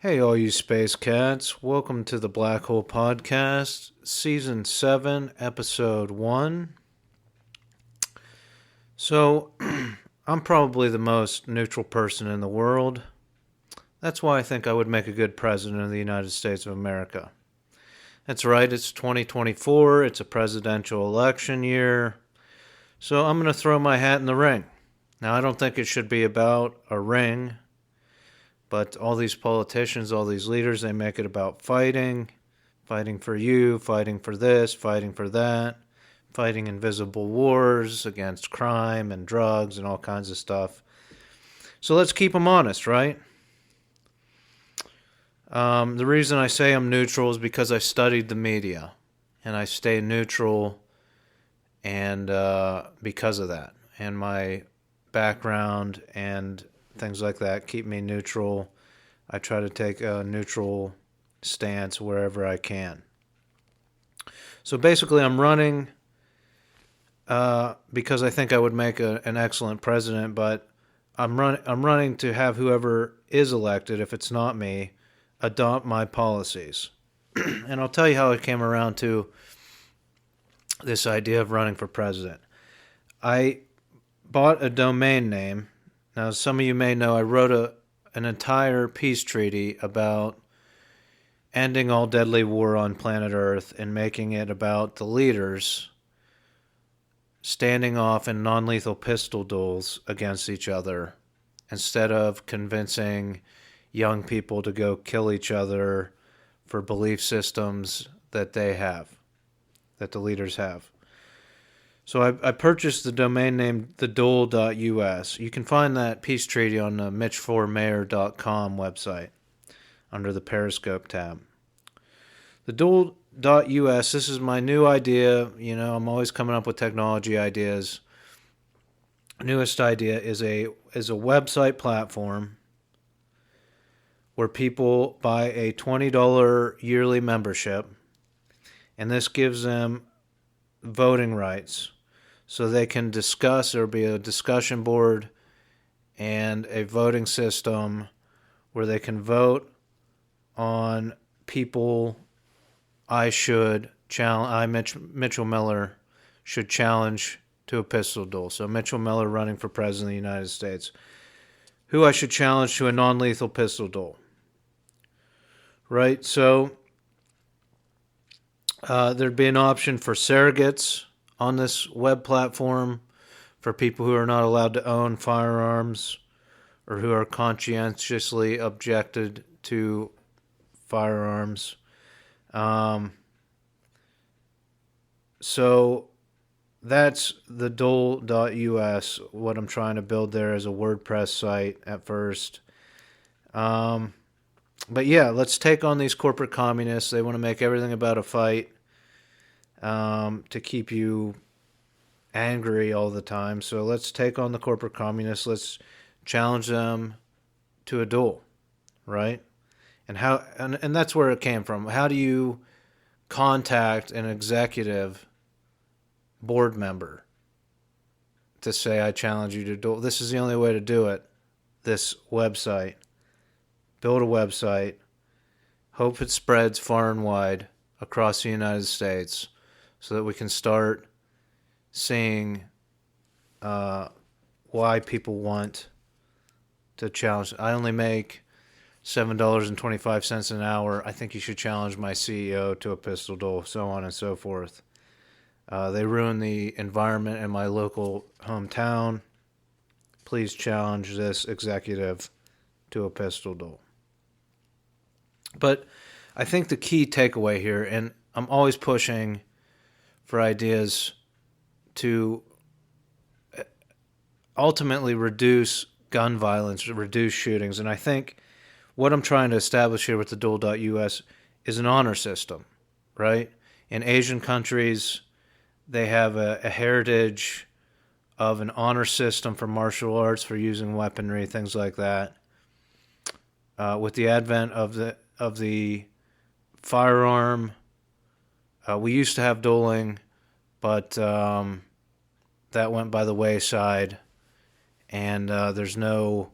Hey, all you space cats. Welcome to the Black Hole Podcast, Season 7, Episode 1. So, I'm probably the most neutral person in the world. That's why I think I would make a good president of the United States of America. That's right, it's 2024, it's a presidential election year. So, I'm going to throw my hat in the ring. Now, I don't think it should be about a ring. But all these politicians, all these leaders, they make it about fighting for you, fighting for this, fighting for that, fighting invisible wars against crime and drugs and all kinds of stuff. So let's keep them honest, right? The reason I say I'm neutral is because I studied the media, and I stay neutral, and because of that, and my background and things like that keep me neutral. I try to take a neutral stance wherever I can. So basically, I'm running because I think I would make an excellent president, but I'm running to have whoever is elected, if it's not me, adopt my policies. And I'll tell you how I came around to this idea of running for president. I bought a domain name. Now, some of you may know I wrote an entire peace treaty about ending all deadly war on planet Earth and making it about the leaders standing off in non-lethal pistol duels against each other instead of convincing young people to go kill each other for belief systems that they have, that the leaders have. So I purchased the domain name theduel.us. You can find that peace treaty on the mitch4mayor.com website under the Periscope tab. Theduel.us, this is my new idea. You know, I'm always coming up with technology ideas. Newest idea is a website platform where people buy a $20 yearly membership, and this gives them voting rights. So they can discuss, there'll be a discussion board and a voting system where they can vote on people Mitchell Miller, should challenge to a pistol duel. So Mitchell Miller running for president of the United States, who I should challenge to a non-lethal pistol duel. Right? So there'd be an option for surrogates on this web platform for people who are not allowed to own firearms or who are conscientiously objected to firearms. So that's the duel.us. What I'm trying to build there is a WordPress site at first. But yeah, let's take on these corporate communists. They want to make everything about a fight. To keep you angry all the time. So let's take on the corporate communists. Let's challenge them to a duel, right? And and that's where it came from. How do you contact an executive board member to say, I challenge you to duel? This is the only way to do it. This website. Build a website. Hope it spreads far and wide across the United States, so that we can start seeing why people want to challenge. I only make $7.25 an hour. I think you should challenge my CEO to a pistol duel, so on and so forth. They ruin the environment in my local hometown. Please challenge this executive to a pistol duel. But I think the key takeaway here, and I'm always pushing for ideas to ultimately reduce gun violence, reduce shootings. And I think what I'm trying to establish here with the duel.us is an honor system, right? In Asian countries, they have a heritage of an honor system for martial arts, for using weaponry, things like that. With the advent of the firearm, we used to have dueling, but that went by the wayside, and there's no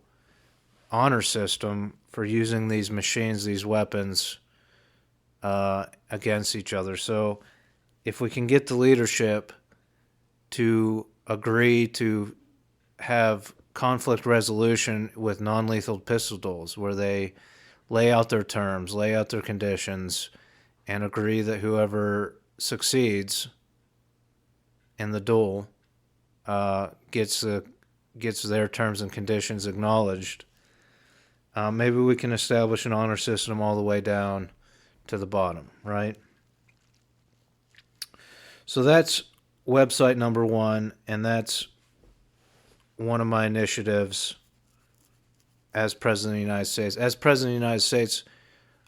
honor system for using these machines, these weapons, against each other. So if we can get the leadership to agree to have conflict resolution with non-lethal pistol duels, where they lay out their terms, lay out their conditions, and agree that whoever succeeds in the duel gets their terms and conditions acknowledged. Maybe we can establish an honor system all the way down to the bottom, right? So that's website number one, and that's one of my initiatives as President of the United States. As President of the United States,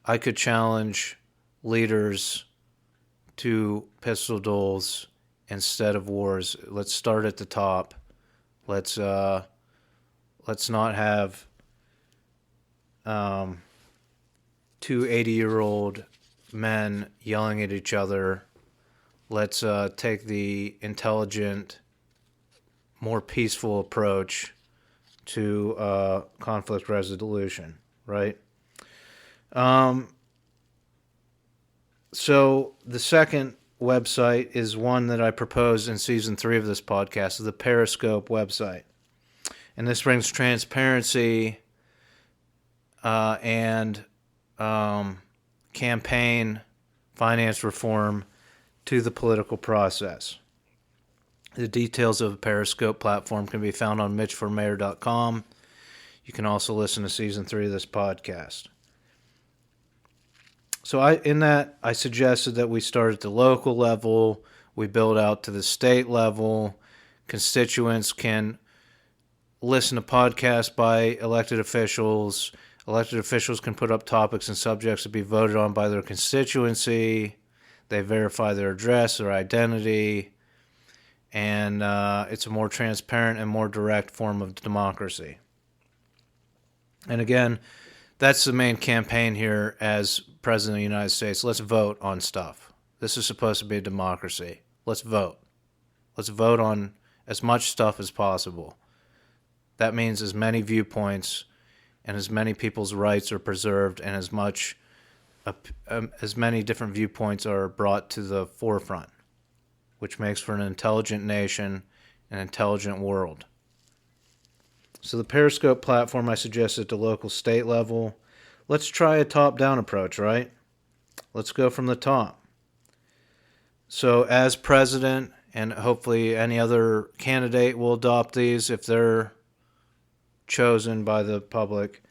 I could challenge leaders to pistol duels instead of wars. Let's start at the top. Let's not have two 80-year-old men yelling at each other. Let's take the intelligent, more peaceful approach to conflict resolution, right? So the second website is one that I proposed in season 3 of this podcast, the Periscope website. And this brings transparency and campaign finance reform to the political process. The details of the Periscope platform can be found on mitchformayor.com. You can also listen to season 3 of this podcast. So I suggested that we start at the local level, we build out to the state level. Constituents can listen to podcasts by elected officials. Elected officials can put up topics and subjects to be voted on by their constituency. They verify their address, their identity, and it's a more transparent and more direct form of democracy. And again, that's the main campaign here as President of the United States. Let's vote on stuff. This is supposed to be a democracy. Let's vote. Let's vote on as much stuff as possible. That means as many viewpoints and as many people's rights are preserved, and as many different viewpoints are brought to the forefront, which makes for an intelligent nation, an intelligent world. So the Periscope platform I suggest at the local state level. Let's try a top-down approach, right? Let's go from the top. So as president, and hopefully any other candidate will adopt these if they're chosen by the public.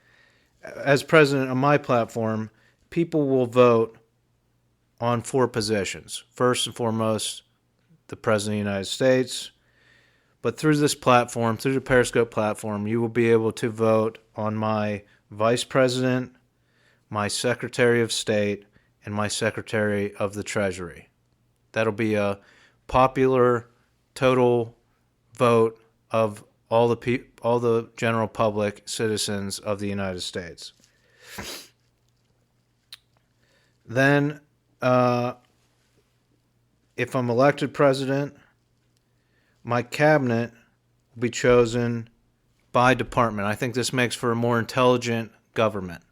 As president on my platform, people will vote on 4 positions. First and foremost, the President of the United States. But through this platform, through the Periscope platform, you will be able to vote on my Vice President, my Secretary of State, and my Secretary of the Treasury. That'll be a popular total vote of all the general public citizens of the United States. Then, if I'm elected president, my cabinet will be chosen by department. I think this makes for a more intelligent government.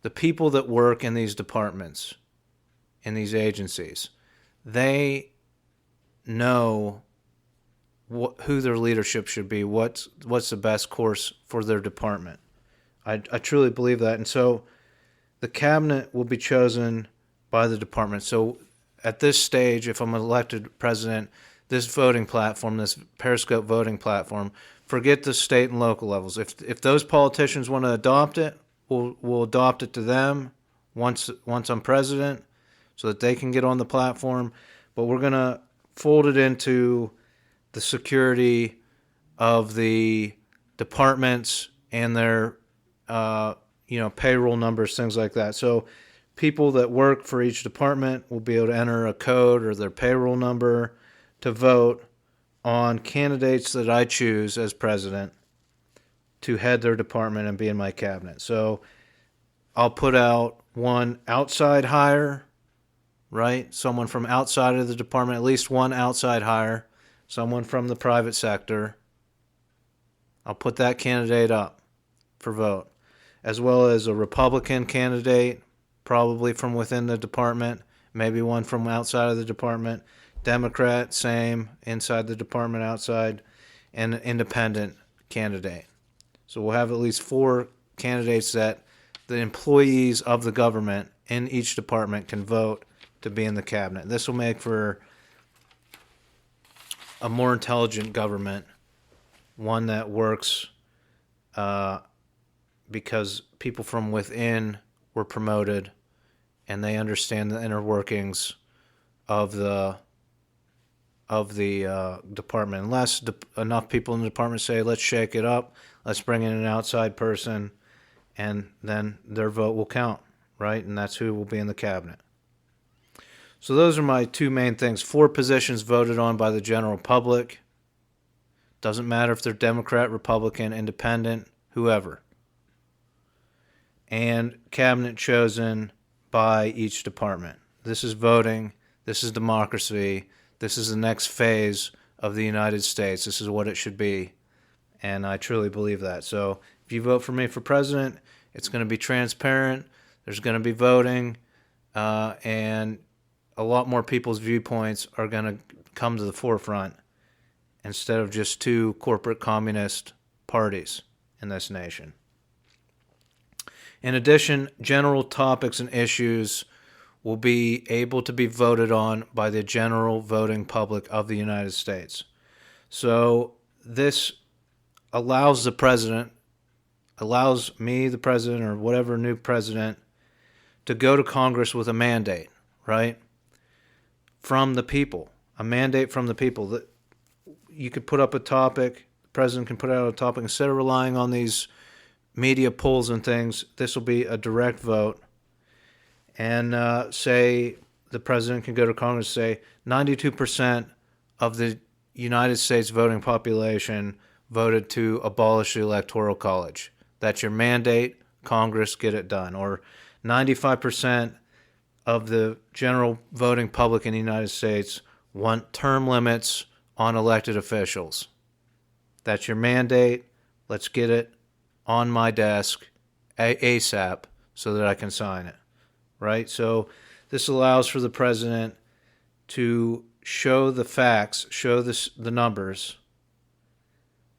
The people that work in these departments, in these agencies, they know who their leadership should be, what's the best course for their department. I truly believe that. And so the cabinet will be chosen by the department. So at this stage, if I'm elected president, this voting platform, this Periscope voting platform, forget the state and local levels. If those politicians want to adopt it, we'll adopt it to them once I'm president so that they can get on the platform. But we're going to fold it into the security of the departments and their payroll numbers, things like that. So people that work for each department will be able to enter a code or their payroll number to vote on candidates that I choose as president to head their department and be in my cabinet. So I'll put out one outside hire, right? Someone from outside of the department, at least one outside hire, someone from the private sector. I'll put that candidate up. for vote, as well as a Republican candidate, probably from within the department, maybe one from outside of the department, Democrat, same, inside the department, outside, and an independent candidate. So we'll have at least 4 candidates that the employees of the government in each department can vote to be in the cabinet. This will make for a more intelligent government, one that works because people from within were promoted and they understand the inner workings of the department. Unless enough people in the department say, let's shake it up, let's bring in an outside person, and then their vote will count, right? And that's who will be in the cabinet. So those are my 2 main things. 4 positions voted on by the general public. Doesn't matter if they're Democrat, Republican, Independent, whoever. And cabinet chosen by each department. This is voting. This is democracy. This is the next phase of the United States. This is what it should be. And I truly believe that. So if you vote for me for president, it's going to be transparent. There's going to be voting. And a lot more people's viewpoints are going to come to the forefront instead of just 2 corporate communist parties in this nation. In addition, general topics and issues will be able to be voted on by the general voting public of the United States. So this allows the president, allows me, the president, or whatever new president, to go to Congress with a mandate, right? From the people, a mandate from the people. That you could put up a topic, the president can put out a topic, instead of relying on these media polls and things, this will be a direct vote. And say the president can go to Congress and say 92% of the United States voting population voted to abolish the Electoral College. That's your mandate. Congress, get it done. Or 95% of the general voting public in the United States want term limits on elected officials. That's your mandate. Let's get it on my desk ASAP so that I can sign it. Right? So this allows for the president to show the facts, show the numbers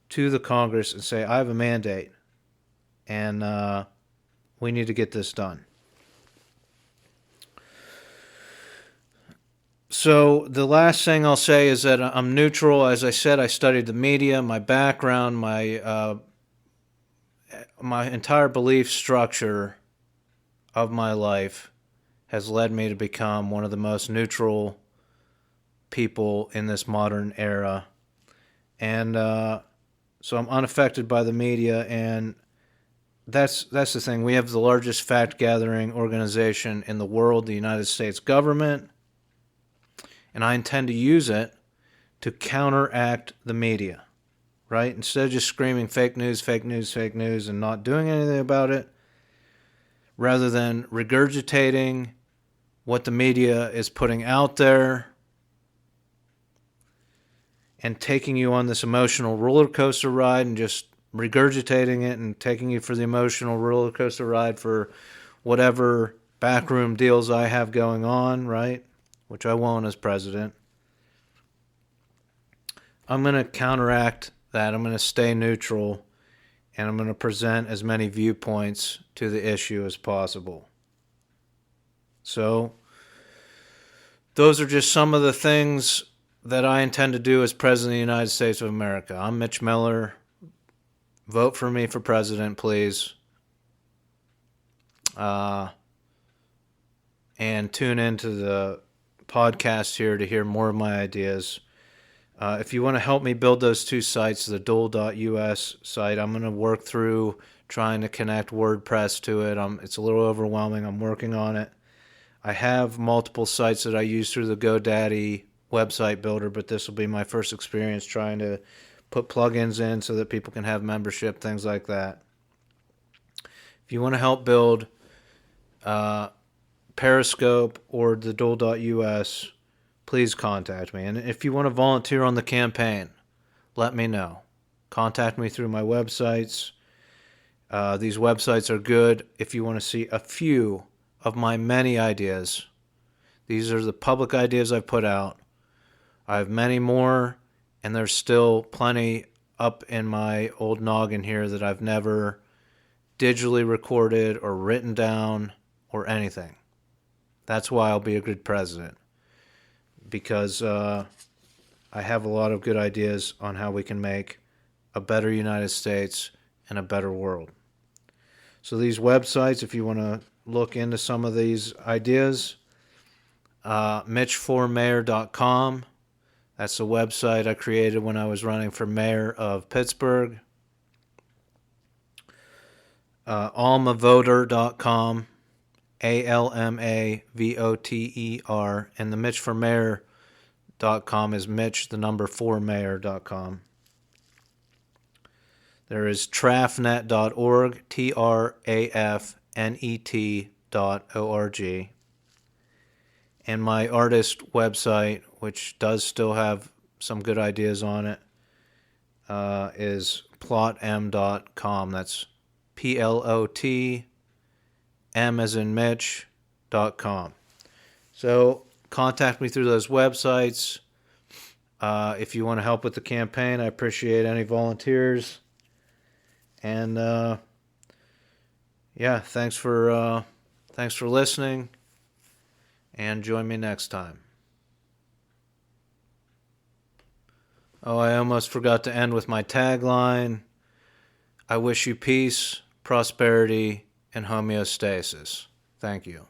to the Congress and say, I have a mandate and we need to get this done. So the last thing I'll say is that I'm neutral. As I said, I studied the media, my background, my entire belief structure of my life has led me to become one of the most neutral people in this modern era. And so I'm unaffected by the media, and that's the thing. We have the largest fact-gathering organization in the world, the United States government, and I intend to use it to counteract the media, right? Instead of just screaming fake news, fake news, fake news, and not doing anything about it, rather than regurgitating what the media is putting out there and taking you on this emotional roller coaster ride and just regurgitating it and taking you for the emotional roller coaster ride for whatever backroom deals I have going on, right? Which I won't as president. I'm going to counteract that. I'm going to stay neutral, and I'm going to present as many viewpoints to the issue as possible. So those are just some of the things that I intend to do as President of the United States of America. I'm Mitch Miller. Vote for me for president, please. And tune into the podcast here to hear more of my ideas. If you want to help me build those 2 sites, the dole.us site, I'm going to work through trying to connect WordPress to it. It's a little overwhelming. I'm working on it. I have multiple sites that I use through the GoDaddy website builder, but this will be my first experience trying to put plugins in so that people can have membership, things like that. If you want to help build Periscope or the dole.us, please contact me. And if you want to volunteer on the campaign, let me know. Contact me through my websites. These websites are good if you want to see a few of my many ideas. These are the public ideas I've put out. I have many more, and there's still plenty up in my old noggin here that I've never digitally recorded or written down or anything. That's why I'll be a good president, because I have a lot of good ideas on how we can make a better United States and a better world. So these websites, if you want to look into some of these ideas, mitchformayor.com. That's the website I created when I was running for mayor of Pittsburgh. Almavoter.com, ALMAVOTER, and the mitchformayor.com is Mitch, the number 4mayor.com. There is trafnet.org, TRAFNET.org. And my artist website, which does still have some good ideas on it, is plotm.com. That's PLOTM as in Mitch.com. So contact me through those websites. If you want to help with the campaign, I appreciate any volunteers. And thanks for listening. And join me next time. Oh, I almost forgot to end with my tagline. I wish you peace, prosperity, and homeostasis. Thank you.